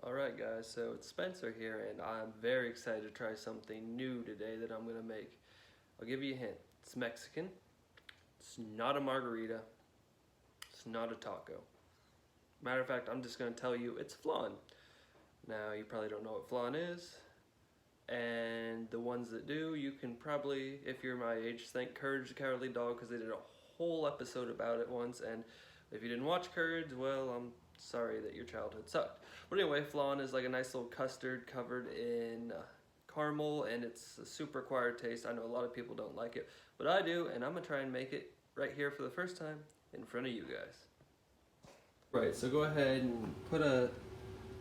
Alright guys, so it's Spencer here and I'm very excited to try something new today that I'm going to make. I'll give you a hint. It's Mexican. It's not a margarita. It's not a taco. Matter of fact, I'm just going to tell you it's flan. Now, you probably don't know what flan is. And the ones that do, you can probably, if you're my age, thank Courage the Cowardly Dog because they did a whole episode about it once. And if you didn't watch Courage, well, I'm sorry that your childhood sucked. But anyway, flan is like a nice little custard covered in caramel, and it's a super acquired taste. I know a lot of people don't like it, but I do, and I'm gonna try and make it right here for the first time in front of you guys. Right, so go ahead and put a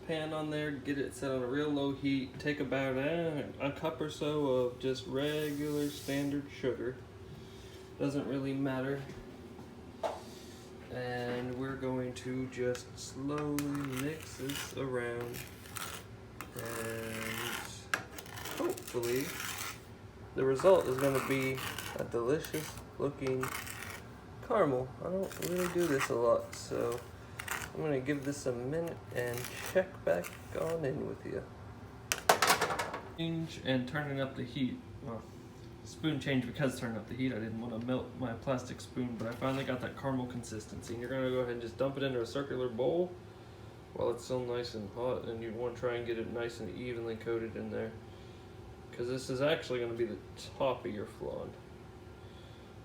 pan on there, get it set on a real low heat, take about a cup or so of just regular standard sugar. Doesn't really matter. And we're going to just slowly mix this around, and hopefully the result is going to be a delicious looking caramel. I don't really do this a lot, so I'm going to give this a minute and check back on in with you. And turning up the heat. Well, spoon change because turning up the heat. I didn't want to melt my plastic spoon, but I finally got that caramel consistency. And you're going to go ahead and just dump it into a circular bowl while it's still nice and hot, and you want to try and get it nice and evenly coated in there, because this is actually going to be the top of your flan.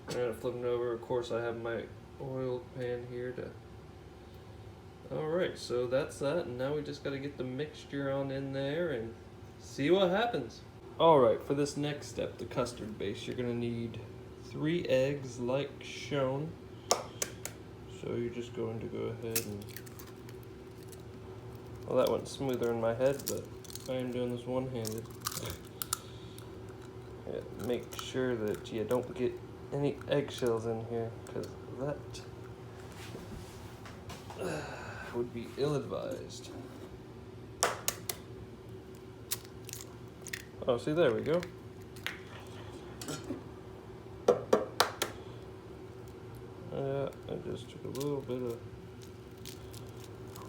I'm going to flip it over. Of course, I have my oiled pan here to... Alright, so that's that, and now we just got to get the mixture on in there and see what happens. Alright, for this next step, the custard base, you're going to need 3 eggs like shown. So you're just going to go ahead and... Well, that went smoother in my head, but I am doing this one-handed. Yeah, make sure that you don't get any eggshells in here, because that would be ill-advised. Oh, see, there we go. I just took a little bit of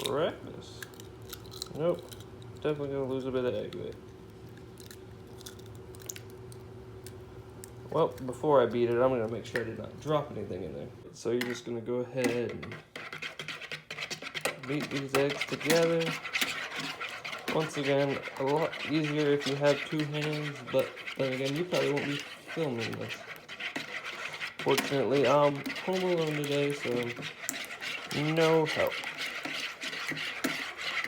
practice. Nope, definitely gonna lose a bit of egg there. Well, before I beat it, I'm gonna make sure I did not drop anything in there. So you're just gonna go ahead and beat these eggs together. Once again, a lot easier if you have 2 hands, but then again, you probably won't be filming this. Fortunately, I'm home alone today, so no help.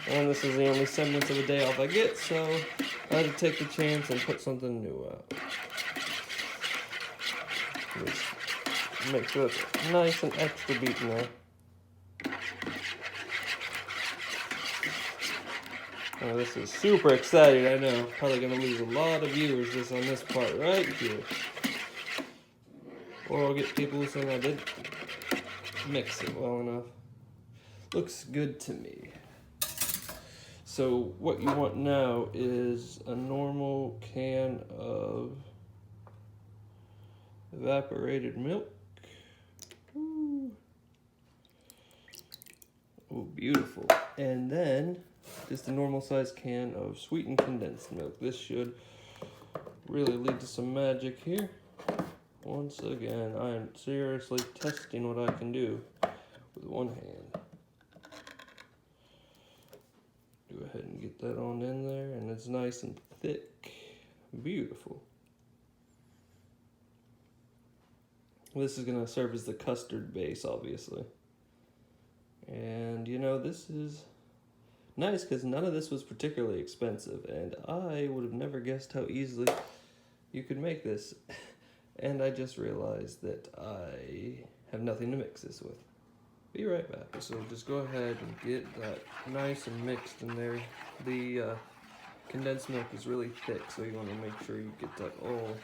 And this is the only semblance of a day off I get, so I had to take the chance and put something new out. Just make sure it's nice and extra beaten there. Oh, this is super exciting, I know. Probably gonna lose a lot of viewers just on this part right here. Or I'll get people saying I did mix it well enough. Looks good to me. So what you want now is a normal can of evaporated milk. Ooh. Oh, beautiful. And then just a normal sized can of sweetened condensed milk. This should really lead to some magic here. Once again, I am seriously testing what I can do with one hand. Go ahead and get that on in there, and it's nice and thick. Beautiful. This is going to serve as the custard base, obviously. And, you know, this is nice because none of this was particularly expensive, and I would have never guessed how easily you could make this. And I just realized that I have nothing to mix this with. Be right back. So just go ahead and get that nice and mixed in there. The condensed milk is really thick, so you want to make sure you get that all.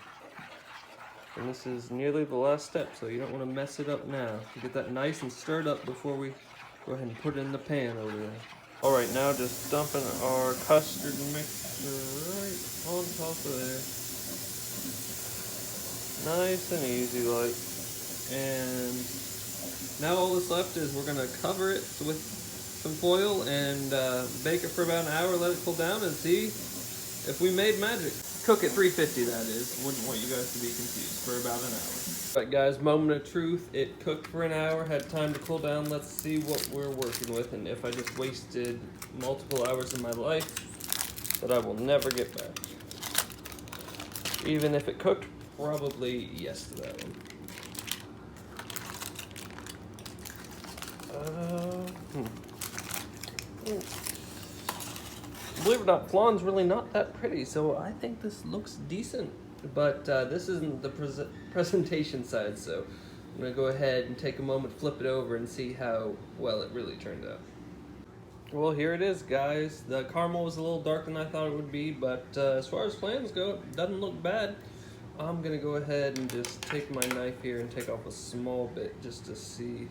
And this is nearly the last step, so you don't want to mess it up now. You get that nice and stirred up before we go ahead and put it in the pan over there. Alright, now just dumping our custard mixture right on top of there. Nice and easy like. And now all that's left is we're going to cover it with some foil and bake it for about an hour, let it cool down, and see if we made magic. Cook at 350, that is. Wouldn't want you guys to be confused, for about an hour. Alright guys, moment of truth. It cooked for an hour, had time to cool down. Let's see what we're working with and if I just wasted multiple hours of my life that I will never get back. Even if it cooked, probably yes to that one. Believe it or not, flan's really not that pretty, so I think this looks decent. But this isn't the presentation side, so I'm gonna go ahead and take a moment, flip it over, and see how well it really turned out. Well, here it is, guys. The caramel was a little darker than I thought it would be, but as far as flans go, it doesn't look bad. I'm gonna go ahead and just take my knife here and take off a small bit just to see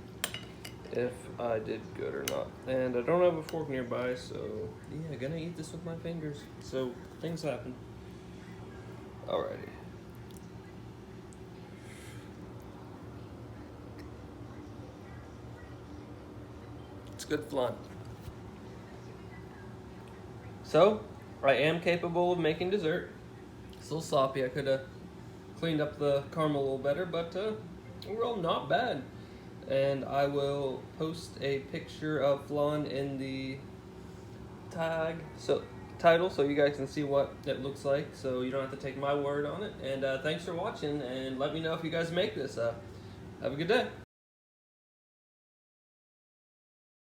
if I did good or not. And I don't have a fork nearby, so yeah, gonna eat this with my fingers. So things happen. Alrighty. It's good flan. So, I am capable of making dessert. It's a little sloppy. I could have cleaned up the caramel a little better, but overall not bad. And I will post a picture of flan in the title so you guys can see what it looks like, so you don't have to take my word on it. And thanks for watching, and let me know if you guys make this. Have a good day.